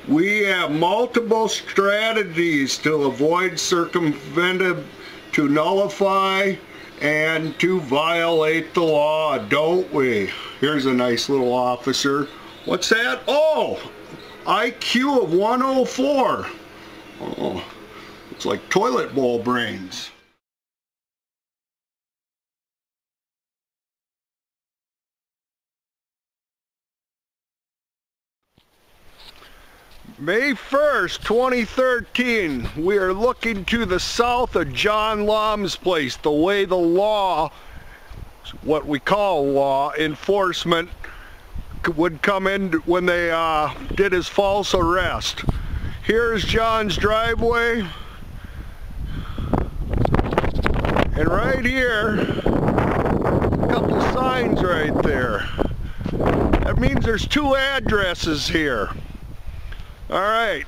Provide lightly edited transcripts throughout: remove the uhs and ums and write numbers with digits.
We have multiple strategies to avoid, circumvent, to nullify, and to violate the law, don't we? Here's a nice little officer. What's that? Oh, IQ of 104. Oh, it's like toilet bowl brains. May 1st, 2013, we are looking to the south of John Lom's place, the way the law, what we call law enforcement, would come in when they did his false arrest. Here's John's driveway, and right here, a couple signs right there. That means there's two addresses here. Alright,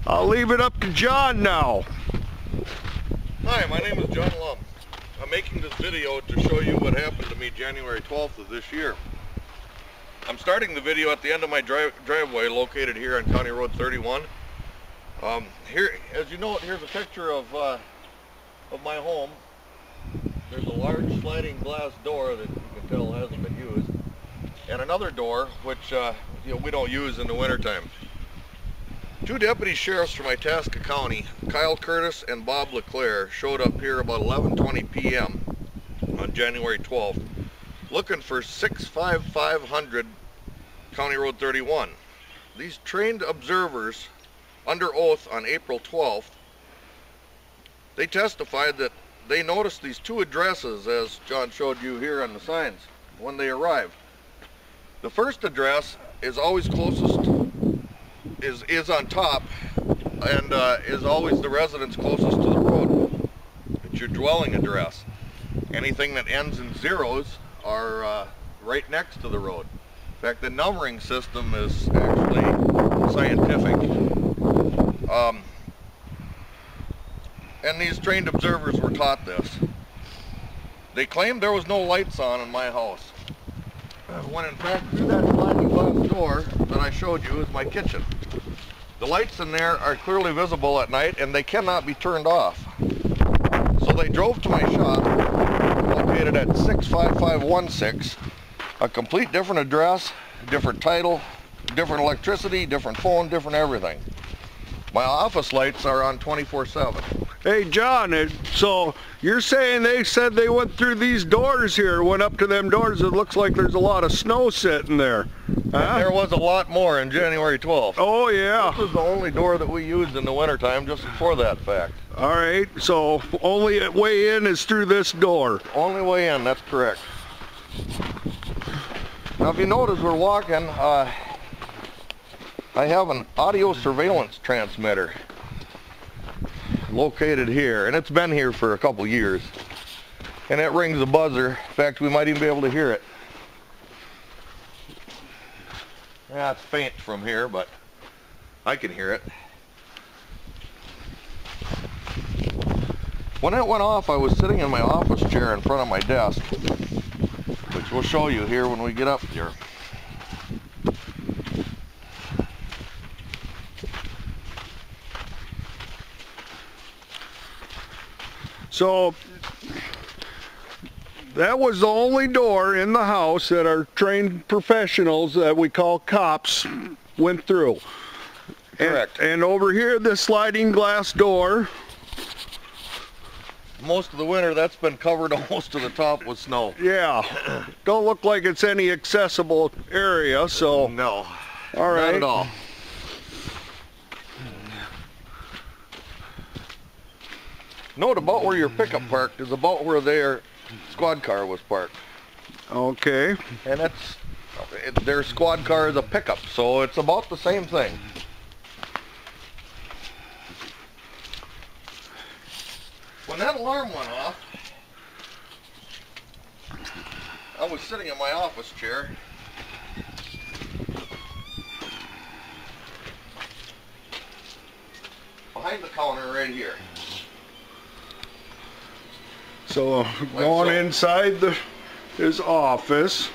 I'll leave it up to John now. Hi, my name is John Lum. I'm making this video to show you what happened to me January 12th of this year. I'm starting the video at the end of my driveway located here on County Road 31. Here, as you note, here's a picture of my home. There's a large sliding glass door that you can tell hasn't been used, and another door which we don't use in the wintertime. Two deputy sheriffs from Itasca County, Kyle Curtis and Bob LeClair, showed up here about 11:20 p.m. on January 12th looking for 65500 County Road 31. These trained observers, under oath on April 12th, they testified that they noticed these two addresses, as John showed you here on the signs, when they arrived. The first address is always closest, is on top, and is always the residence closest to the road. It's your dwelling address. Anything that ends in zeros are right next to the road. In fact, the numbering system is actually scientific. And these trained observers were taught this. They claimed there was no lights on in my house, when in fact through that sliding glass door that I showed you is my kitchen. The lights in there are clearly visible at night and they cannot be turned off. So they drove to my shop, located at 65516, a complete different address, different title, different electricity, different phone, different everything. My office lights are on 24/7. Hey John, so you're saying they said they went through these doors here, went up to them doors, it looks like there's a lot of snow sitting there. Huh? There was a lot more in January 12th. Oh yeah. This is the only door that we used in the wintertime, just for that fact. Alright, so only way in is through this door. Only way in, that's correct. Now if you notice we're walking, I have an audio surveillance transmitter located here, and it's been here for a couple years, and it rings a buzzer. In fact, we might even be able to hear it. Yeah, it's faint from here, but I can hear it. When it went off, I was sitting in my office chair in front of my desk, which we'll show you here when we get up here. So that was the only door in the house that our trained professionals that we call cops went through. Correct. And over here, this sliding glass door. Most of the winter, that's been covered almost to the top with snow. Yeah. Don't look like it's any accessible area, so. No. All right. Not at all. Note about where your pickup parked is about where their squad car was parked. Okay. And their squad car is a pickup, so it's about the same thing. When that alarm went off, I was sitting in my office chair. Behind the counter right here. So going inside his office.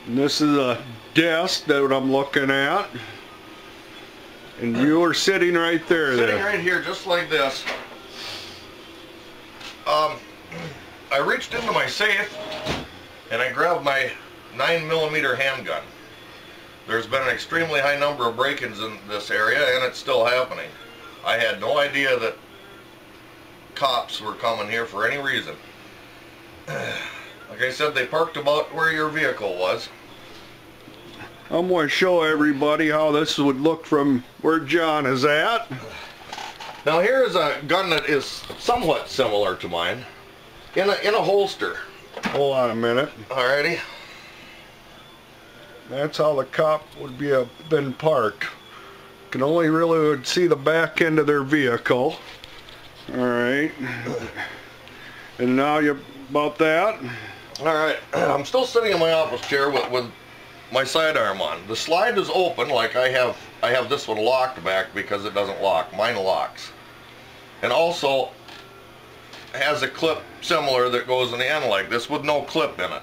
And this is a desk that I'm looking at. And you were sitting right there. Sitting right here, just like this. I reached into my safe and I grabbed my 9mm handgun. There's been an extremely high number of break-ins in this area, and it's still happening. I had no idea that cops were coming here for any reason. Like I said, they parked about where your vehicle was. I'm going to show everybody how this would look from where John is at. Now here's a gun that is somewhat similar to mine, in a holster. Hold on a minute. Alrighty. That's how the cop would been parked. Can only really would see the back end of their vehicle. Alright. And now you about that? Alright. I'm still sitting in my office chair with my sidearm on. The slide is open, like I have this one locked back because it doesn't lock. Mine locks. And also has a clip similar that goes in the end like this with no clip in it.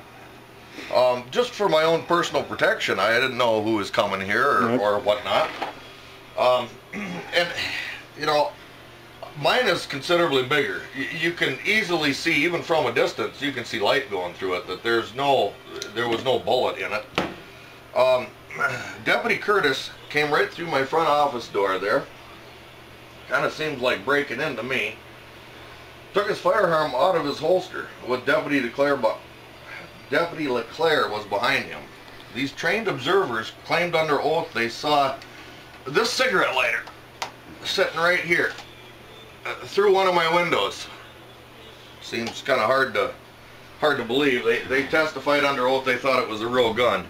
Just for my own personal protection, I didn't know who was coming here or whatnot. And, you know, mine is considerably bigger. You can easily see, even from a distance, you can see light going through it, that there was no bullet in it. Deputy Curtis came right through my front office door there. Kind of seems like breaking into me. Took his firearm out of his holster with Deputy LeClair, but Deputy LeClair was behind him. These trained observers claimed under oath they saw this cigarette lighter sitting right here through one of my windows. Seems kind of hard to believe. They testified under oath they thought it was a real gun.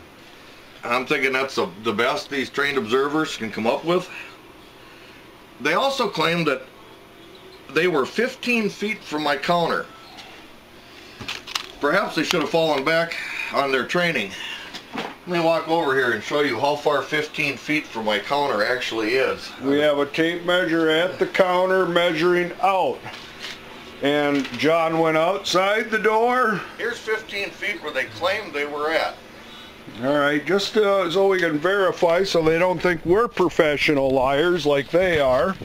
I'm thinking that's the best these trained observers can come up with. They also claimed that they were 15 feet from my counter. Perhaps they should have fallen back on their training. Let me walk over here and show you how far 15 feet from my counter actually is. We have a tape measure at the counter measuring out. And John went outside the door. Here's 15 feet where they claimed they were at. Alright, just so we can verify so they don't think we're professional liars like they are.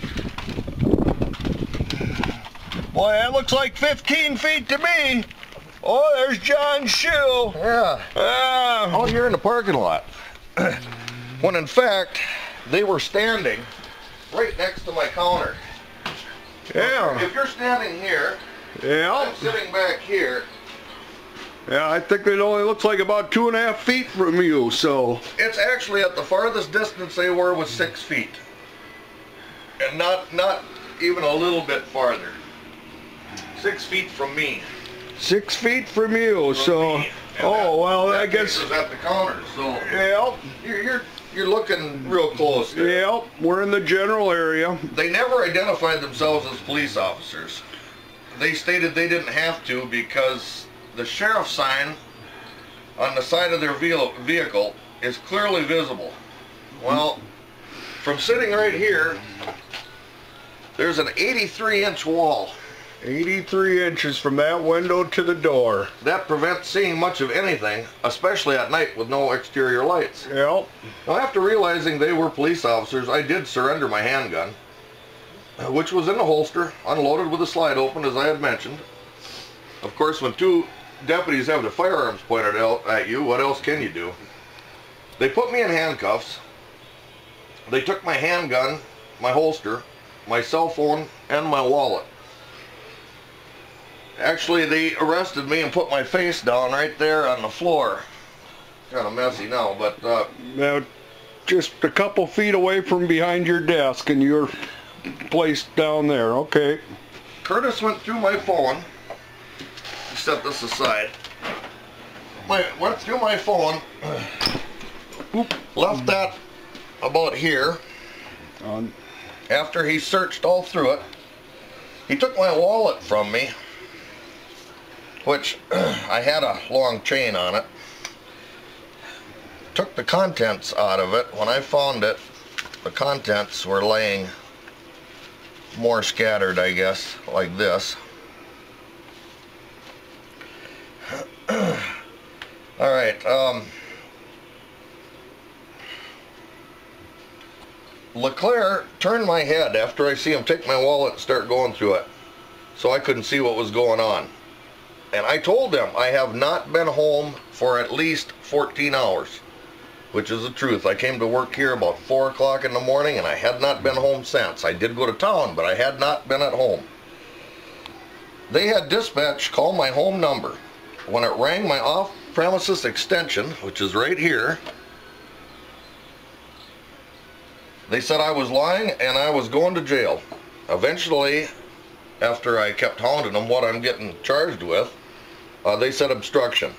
Boy, that looks like 15 feet to me. Oh, there's John's shoe. Yeah. Oh, you're in the parking lot. When in fact, they were standing right next to my counter. Yeah. If you're standing here, yeah. I'm sitting back here. Yeah, I think it only looks like about 2.5 feet from you, so. It's actually at the farthest distance they were was 6 feet. And not even a little bit farther. 6 feet from me. 6 feet from you, so. Oh, well, I guess. Is at the counter, so. Yeah. You're looking real close there. Yeah, we're in the general area. They never identified themselves as police officers. They stated they didn't have to because the sheriff's sign on the side of their vehicle is clearly visible. Well, from sitting right here, there's an 83-inch wall. 83 inches from that window to the door. That prevents seeing much of anything, especially at night with no exterior lights. Yep. Now, after realizing they were police officers, I did surrender my handgun, which was in the holster, unloaded with the slide open, as I had mentioned. Of course, when two deputies have their firearms pointed out at you, what else can you do? They put me in handcuffs. They took my handgun, my holster, my cell phone, and my wallet. Actually, they arrested me and put my face down right there on the floor. Kind of messy now, but now, just a couple feet away from behind your desk, and you're placed down there. Okay. Curtis went through my phone. Set this aside. Went through my phone. Left that about here. After he searched all through it, he took my wallet from me, which I had a long chain on it. Took the contents out of it. When I found it, the contents were laying more scattered, I guess, like this. Alright, LeClair turned my head after I see him take my wallet and start going through it, so I couldn't see what was going on. And I told them I have not been home for at least 14 hours, which is the truth. I came to work here about 4 o'clock in the morning and I had not been home since. I did go to town, but I had not been at home. They had dispatch call my home number. When it rang my off-premises extension, which is right here, they said I was lying and I was going to jail. Eventually, after I kept hounding them what I'm getting charged with, they said obstruction.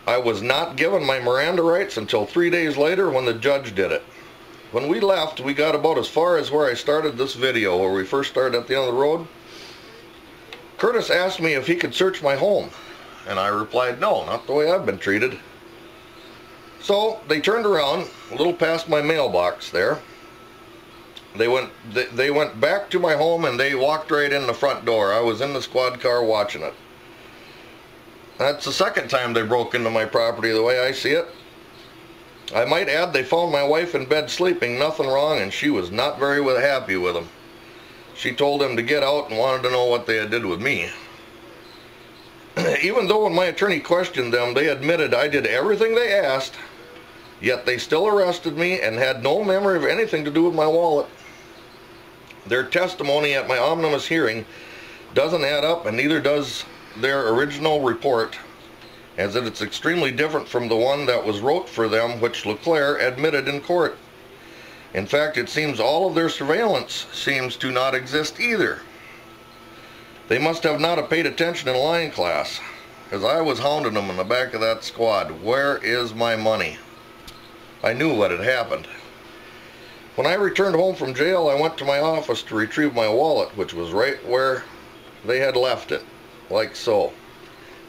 I was not given my Miranda rights until 3 days later when the judge did it. When we left, we got about as far as where I started this video, where we first started at the end of the road. Curtis asked me if he could search my home, and I replied, no, not the way I've been treated. So they turned around a little past my mailbox there. They went back to my home and they walked right in the front door. I was in the squad car watching it. That's the second time they broke into my property the way I see it. I might add they found my wife in bed sleeping, nothing wrong, and she was not very happy with them. She told them to get out and wanted to know what they had did with me. Even though when my attorney questioned them, they admitted I did everything they asked, yet they still arrested me and had no memory of anything to do with my wallet. Their testimony at my Omnibus hearing doesn't add up, and neither does their original report, as it's extremely different from the one that was wrote for them, which LeClair admitted in court. In fact, it seems all of their surveillance seems to not exist either. They must have not have paid attention in lying class, because I was hounding them in the back of that squad. Where is my money? I knew what had happened. When I returned home from jail, I went to my office to retrieve my wallet, which was right where they had left it, like so.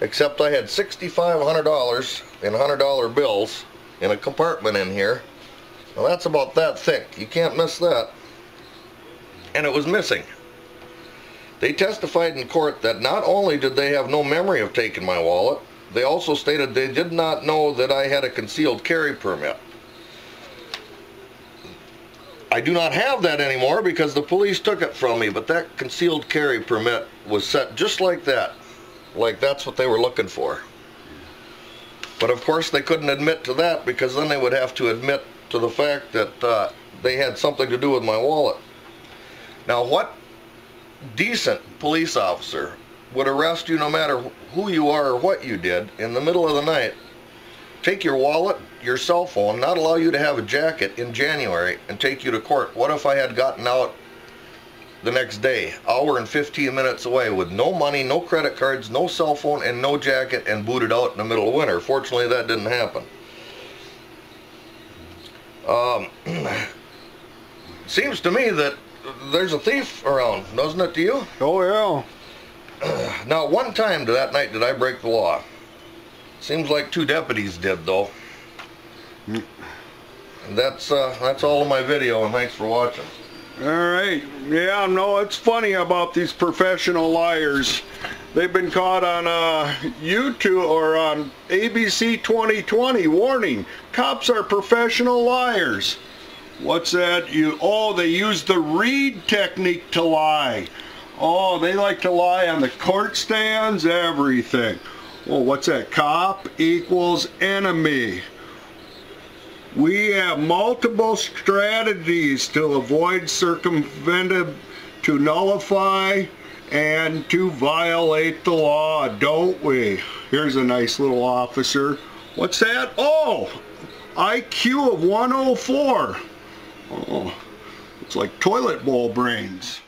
Except I had $6,500 in $100 bills in a compartment in here. Well, that's about that thick. You can't miss that. And it was missing. They testified in court that not only did they have no memory of taking my wallet, they also stated they did not know that I had a concealed carry permit. I do not have that anymore because the police took it from me, but that concealed carry permit was set just like that. Like that's what they were looking for. But of course they couldn't admit to that, because then they would have to admit to the fact that they had something to do with my wallet. Now, what decent police officer would arrest you no matter who you are or what you did in the middle of the night, take your wallet, your cell phone, not allow you to have a jacket in January, and take you to court? What if I had gotten out the next day, hour and 15 minutes away, with no money, no credit cards, no cell phone, and no jacket, and booted out in the middle of winter? Fortunately, that didn't happen. Seems to me that there's a thief around, doesn't it to you? Oh yeah. Now, one time that night did I break the law. Seems like 2 deputies did, though. And that's all of my video, and thanks for watching. Alright, yeah, no, it's funny about these professional liars. They've been caught on YouTube or on ABC 2020. Warning, cops are professional liars. What's that? They use the Reed technique to lie. Oh, they like to lie on the court stands, everything. Well, what's that? Cop equals enemy. We have multiple strategies to avoid, circumvent, to nullify, and to violate the law, don't we? Here's a nice little officer. What's that? Oh, IQ of 104. Oh, it's like toilet bowl brains.